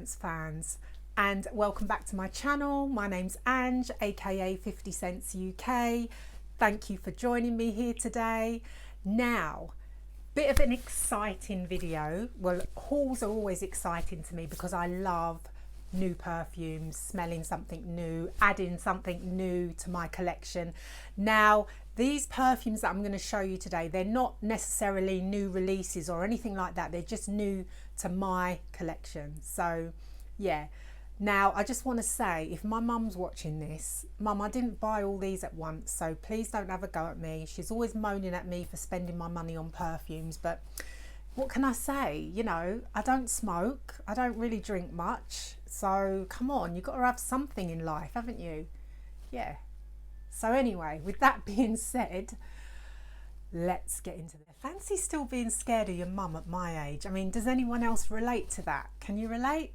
fragrance fans, and welcome back to my channel. My name's Ange, aka 50 Cents UK. Thank you for joining me here today. Now, bit of an exciting video. Well, hauls are always exciting to me because I love new perfumes, smelling something new, adding something new to my collection. Now, these perfumes that I'm going to show you today, they're not necessarily new releases or anything like that. They're just new to my collection. So yeah. Now, I just want to say, if my mum's watching this, Mum, I didn't buy all these at once, so please don't have a go at me. She's always moaning at me for spending my money on perfumes, but what can I say? You know, I don't smoke, I don't really drink much, so come on, you've got to have something in life, haven't you? Yeah. So anyway, with that being said, let's get into it. Fancy still being scared of your mum at my age. I mean, does anyone else relate to that? Can you relate?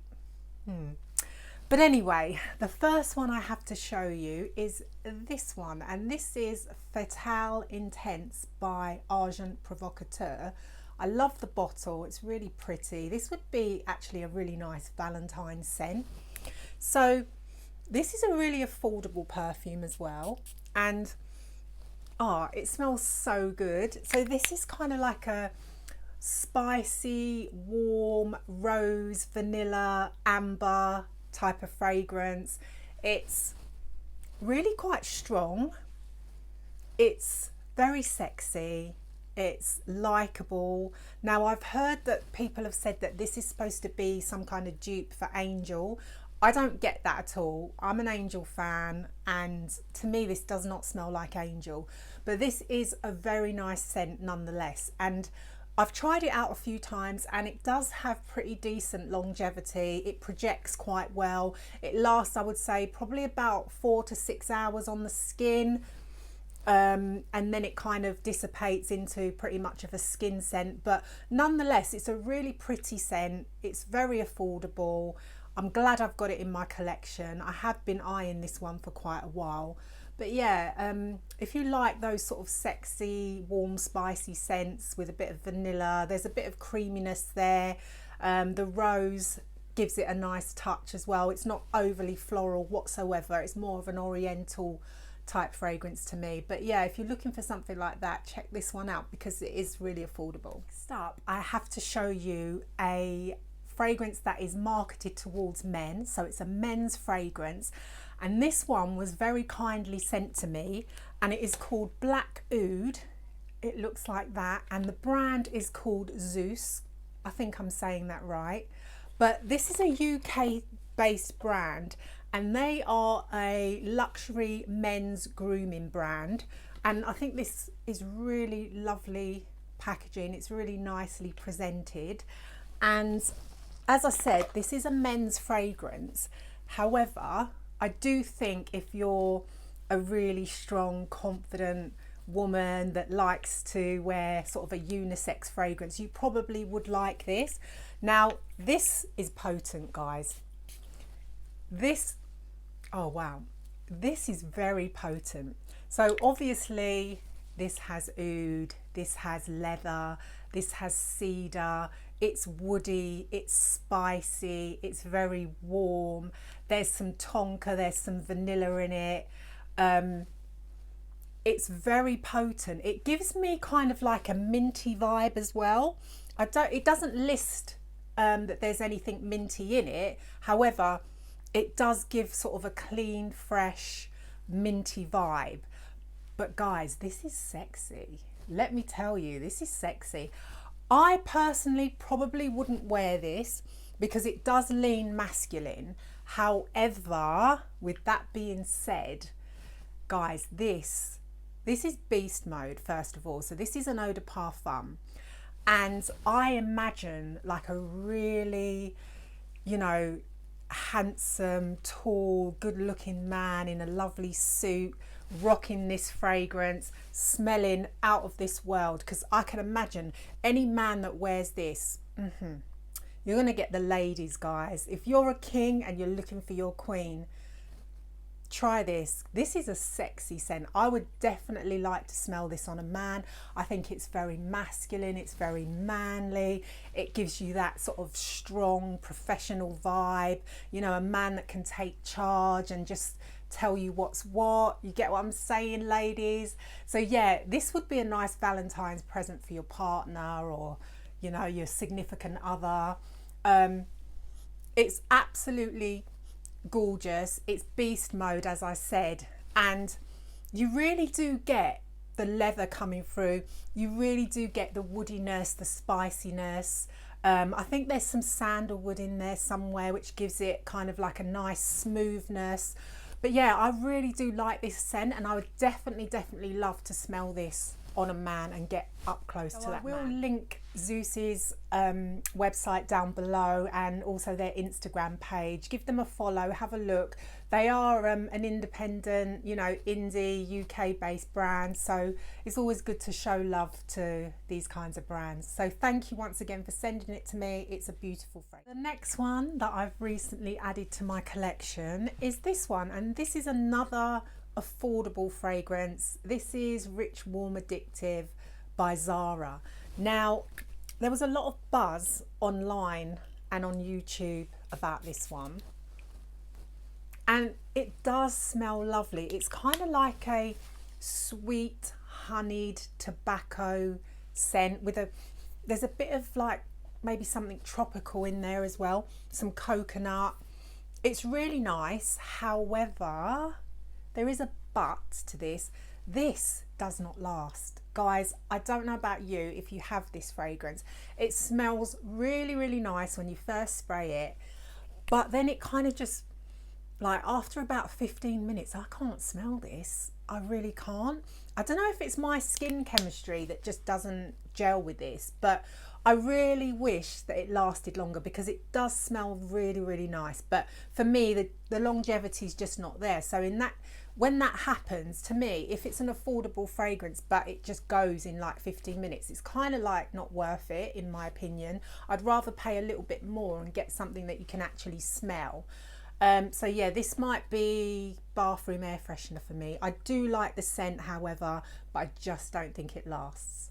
But anyway, the first one I have to show you is this one, and this is Fatale Intense by Arabian Provocateur. I love the bottle, it's really pretty. This would be actually a really nice Valentine's scent. So this is a really affordable perfume as well, and it smells so good. So this is kind of like a spicy, warm, rose, vanilla, amber type of fragrance. It's really quite strong, it's very sexy, it's likable. Now, I've heard that people have said that this is supposed to be some kind of dupe for Angel. I don't get that at all. I'm an Angel fan, and to me this does not smell like Angel, but this is a very nice scent nonetheless, and I've tried it out a few times and it does have pretty decent longevity. It projects quite well. It lasts, I would say, probably about 4 to 6 hours on the skin, and then it kind of dissipates into pretty much of a skin scent. But nonetheless, it's a really pretty scent. It's very affordable. I'm glad I've got it in my collection. I have been eyeing this one for quite a while. But yeah, if you like those sort of sexy, warm, spicy scents with a bit of vanilla, there's a bit of creaminess there. The rose gives it a nice touch as well. It's not overly floral whatsoever. It's more of an oriental type fragrance to me. But yeah, if you're looking for something like that, check this one out because it is really affordable. Next up, I have to show you a fragrance that is marketed towards men. So it's a men's fragrance. And this one was very kindly sent to me, and it is called Black Oud. It looks like that, and the brand is called Zousz. I think I'm saying that right. But this is a UK based brand, and they are a luxury men's grooming brand. And I think this is really lovely packaging. It's really nicely presented. And as I said, this is a men's fragrance. However, I do think if you're a really strong, confident woman that likes to wear sort of a unisex fragrance, you probably would like this. Now, this is potent, guys. Oh wow, this is very potent. So obviously this has oud, this has leather, this has cedar. It's woody, it's spicy, it's very warm. There's some tonka, there's some vanilla in it. It's very potent. It gives me kind of like a minty vibe as well. It doesn't list that there's anything minty in it. However, it does give sort of a clean, fresh, minty vibe. But guys, this is sexy. Let me tell you, this is sexy. I personally probably wouldn't wear this because it does lean masculine. However, with that being said, guys, this is beast mode, first of all. So this is an eau de parfum, and I imagine like a really, you know, handsome, tall, good looking man in a lovely suit rocking this fragrance, smelling out of this world, because I can imagine any man that wears this, you're gonna get the ladies, guys. If you're a king and you're looking for your queen, try this. This is a sexy scent. I would definitely like to smell this on a man. I think it's very masculine, it's very manly. It gives you that sort of strong professional vibe, you know, a man that can take charge and just tell you what's what. You get what I'm saying, ladies? So yeah, this would be a nice Valentine's present for your partner, or you know, your significant other. It's absolutely gorgeous. It's beast mode, as I said, and you really do get the leather coming through. You really do get the woodiness, the spiciness. I think there's some sandalwood in there somewhere, which gives it kind of like a nice smoothness. But yeah, I really do like this scent, and I would definitely love to smell this on a man and get up close to that. I will link Zousz's website down below, and also their Instagram page. Give them a follow, have a look. They are an independent, you know, indie UK based brand, so it's always good to show love to these kinds of brands. So thank you once again for sending it to me. It's a beautiful fragrance. The next one that I've recently added to my collection is this one, and this is another affordable fragrance. This is Rich Warm Addictive by Zara. Now, there was a lot of buzz online and on YouTube about this one, and it does smell lovely. It's kind of like a sweet honeyed tobacco scent with there's a bit of like maybe something tropical in there as well, some coconut. It's really nice. However, there is a but to this. This does not last. Guys, I don't know about you if you have this fragrance. It smells really nice when you first spray it, but then it kind of just, like after about 15 minutes, I can't smell this. I really can't. I don't know if it's my skin chemistry that just doesn't gel with this, but I really wish that it lasted longer, because it does smell really nice. But for me, the longevity is just not there. So when that happens, to me, if it's an affordable fragrance but it just goes in like 15 minutes, it's kind of like not worth it, in my opinion. I'd rather pay a little bit more and get something that you can actually smell. So yeah, this might be bathroom air freshener for me. I do like the scent, however, but I just don't think it lasts.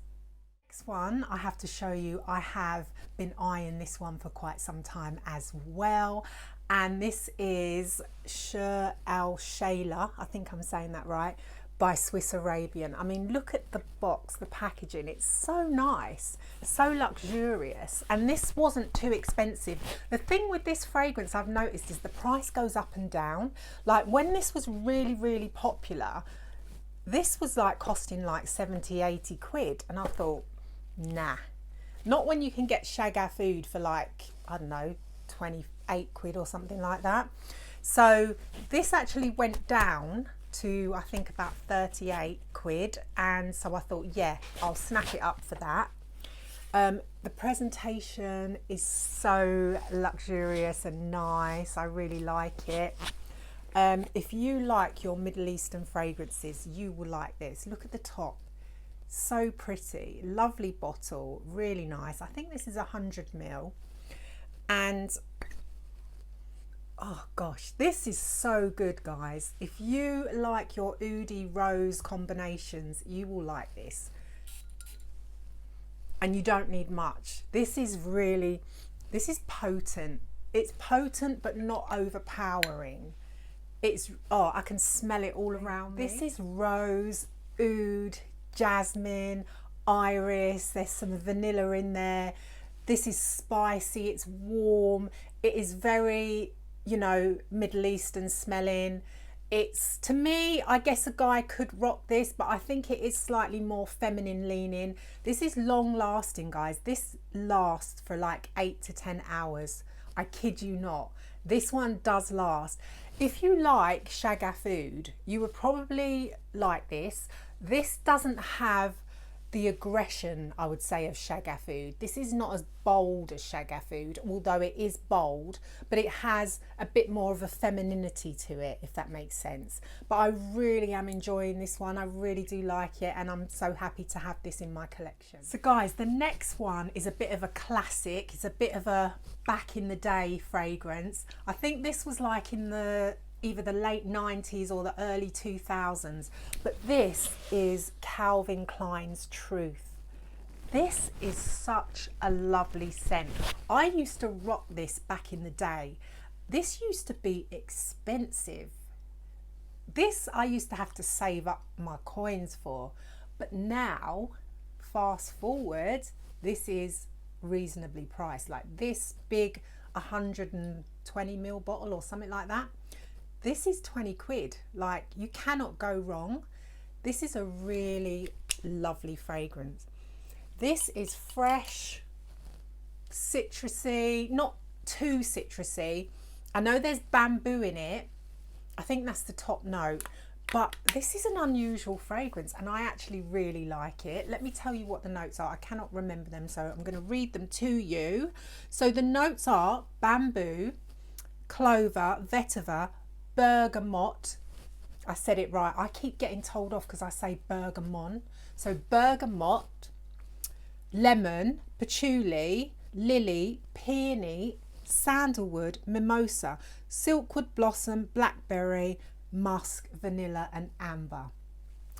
Next one I have to show you, I have been eyeing this one for quite some time as well, and this is Sher Al Shaliya, I think I'm saying that right, by Swiss Arabian. I mean, look at the box, the packaging, it's so nice, so luxurious, and this wasn't too expensive. The thing with this fragrance I've noticed is the price goes up and down. Like when this was really popular, this was like costing like 70-80 quid, and I thought, nah, not when you can get Shaga food for like, I don't know, 28 quid or something like that. So this actually went down to I think about 38 quid, and so I thought, yeah, I'll snap it up for that. The presentation is so luxurious and nice. I really like it. If you like your Middle Eastern fragrances, you will like this. Look at the top, so pretty, lovely bottle, really nice. I think this is 100 ml, and oh gosh, this is so good, guys. If you like your oudi rose combinations, you will like this, and you don't need much. This is potent. It's potent but not overpowering. It's, oh, I can smell it all around me. This is rose, oud, jasmine, iris, there's some vanilla in there. This is spicy, it's warm, it is very, you know, Middle Eastern smelling. It's, to me, I guess a guy could rock this, but I think it is slightly more feminine leaning. This is long lasting, guys. This lasts for like 8 to 10 hours. I kid you not. This one does last. If you like Shaga food, you would probably like this. This doesn't have the aggression, I would say, of Shaga food. This is not as bold as Shaga food, although it is bold, but it has a bit more of a femininity to it, if that makes sense. But I really am enjoying this one. I really do like it, and I'm so happy to have this in my collection. So guys, the next one is a bit of a classic. It's a bit of a back in the day fragrance. I think this was like in the either the late 90s or the early 2000s, but this is Calvin Klein's Truth. This is such a lovely scent. I used to rock this back in the day. This used to be expensive. This I used to have to save up my coins for, but now, fast forward, this is reasonably priced. Like this big 120ml bottle or something like that, this is 20 quid. Like, you cannot go wrong. This is a really lovely fragrance. This is fresh, citrusy, not too citrusy. I know there's bamboo in it. I think that's the top note, but this is an unusual fragrance and I actually really like it. Let me tell you what the notes are. I cannot remember them, so I'm going to read them to you. So the notes are bamboo, clover, vetiver, bergamot. I said it right. I keep getting told off because I say bergamot. So bergamot, lemon, patchouli, lily, peony, sandalwood, mimosa, silkwood blossom, blackberry, musk, vanilla and amber.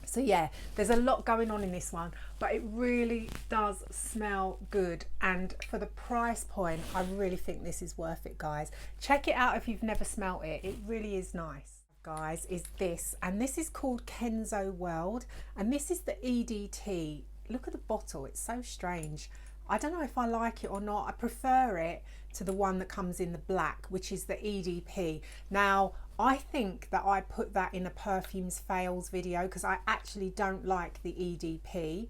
So yeah, there's a lot going on in this one, but it really does smell good, and for the price point I really think this is worth it, guys. Check it out if you've never smelt it. It really is nice, guys. Is this, and this is called Kenzo World, and this is the EDT. Look at the bottle, it's so strange. I don't know if I like it or not. I prefer it to the one that comes in the black, which is the EDP. Now, I think that I put that in a Perfumes fails video because I actually don't like the EDP,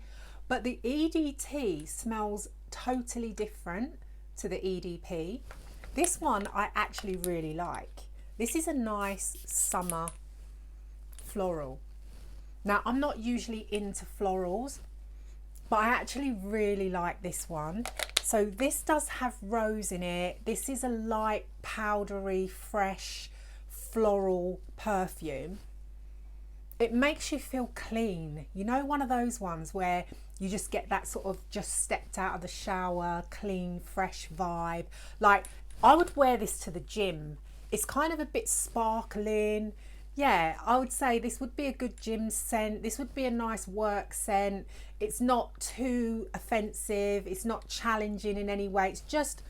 but the EDT smells totally different to the EDP. This one I actually really like. This is a nice summer floral. Now, I'm not usually into florals, but I actually really like this one. So this does have rose in it. This is a light, powdery, fresh, floral perfume. It makes you feel clean. You know, one of those ones where you just get that sort of just stepped out of the shower, clean, fresh vibe. Like, I would wear this to the gym. It's kind of a bit sparkling. Yeah, I would say this would be a good gym scent. This would be a nice work scent. It's not too offensive. It's not challenging in any way. It's just,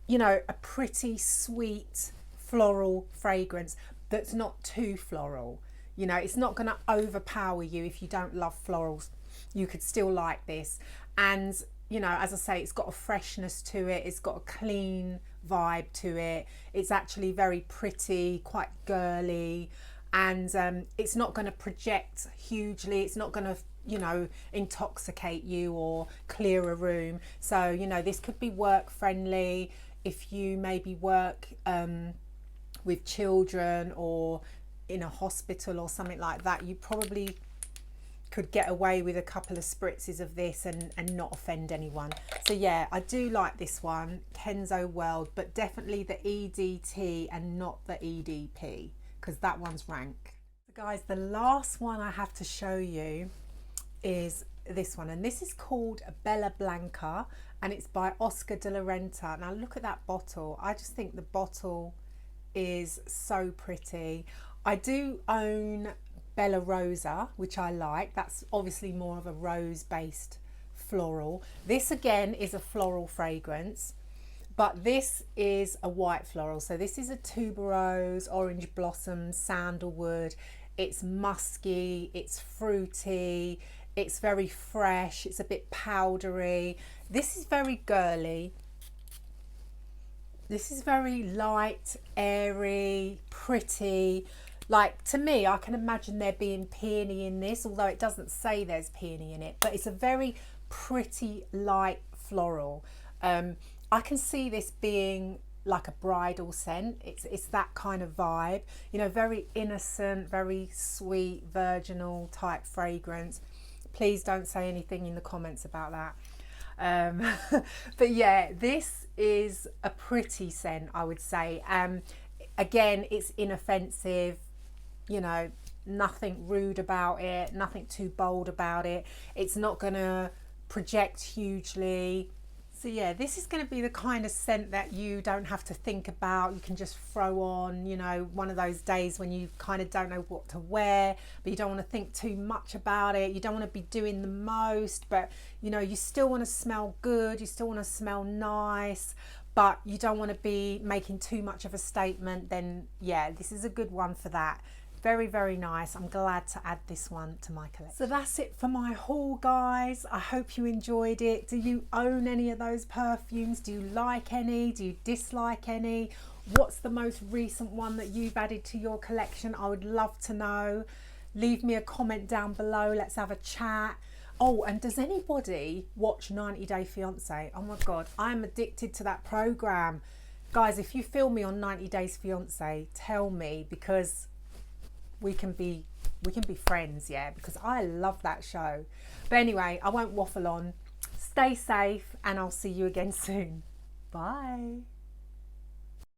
you know, a pretty sweet floral fragrance that's not too floral. You know, it's not going to overpower you if you don't love florals. You could still like this. And, you know, as I say, it's got a freshness to it. It's got a clean vibe to it. It's actually very pretty, quite girly, and it's not going to project hugely. It's not going to, you know, intoxicate you or clear a room. So, you know, this could be work friendly if you maybe work with children or in a hospital or something like that. You probably could get away with a couple of spritzes of this and not offend anyone. So yeah, I do like this one, Kenzo World, but definitely the EDT and not the EDP, because that one's rank. So guys, the last one I have to show you is this one, and this is called Bella Blanca, and it's by Oscar de la Renta. Now look at that bottle. I just think the bottle is so pretty. I do own Bella Rosa, which I like. That's obviously more of a rose based floral. This again is a floral fragrance, but this is a white floral. So this is a tuberose, orange blossom, sandalwood. It's musky, it's fruity, it's very fresh, it's a bit powdery. This is very girly. This is very light, airy, pretty. Like, to me, I can imagine there being peony in this, although it doesn't say there's peony in it, but it's a very pretty light floral. I can see this being like a bridal scent. It's that kind of vibe, you know, very innocent, very sweet, virginal type fragrance. Please don't say anything in the comments about that. But yeah, this is a pretty scent, I would say. Again, it's inoffensive, you know, nothing rude about it, nothing too bold about it. It's not gonna project hugely. So yeah, this is going to be the kind of scent that you don't have to think about. You can just throw on, you know, one of those days when you kind of don't know what to wear, but you don't want to think too much about it. You don't want to be doing the most, but you know, you still want to smell good. You still want to smell nice, but you don't want to be making too much of a statement. Then yeah, this is a good one for that. Very, very nice. I'm glad to add this one to my collection. So that's it for my haul, guys. I hope you enjoyed it. Do you own any of those perfumes? Do you like any? Do you dislike any? What's the most recent one that you've added to your collection? I would love to know. Leave me a comment down below. Let's have a chat. Oh, and does anybody watch 90 Day Fiancé? Oh my God, I'm addicted to that program. Guys, if you feel me on 90 Days Fiancé, tell me, because we can be friends, yeah, because I love that show. But anyway, I won't waffle on. Stay safe and I'll see you again soon. Bye.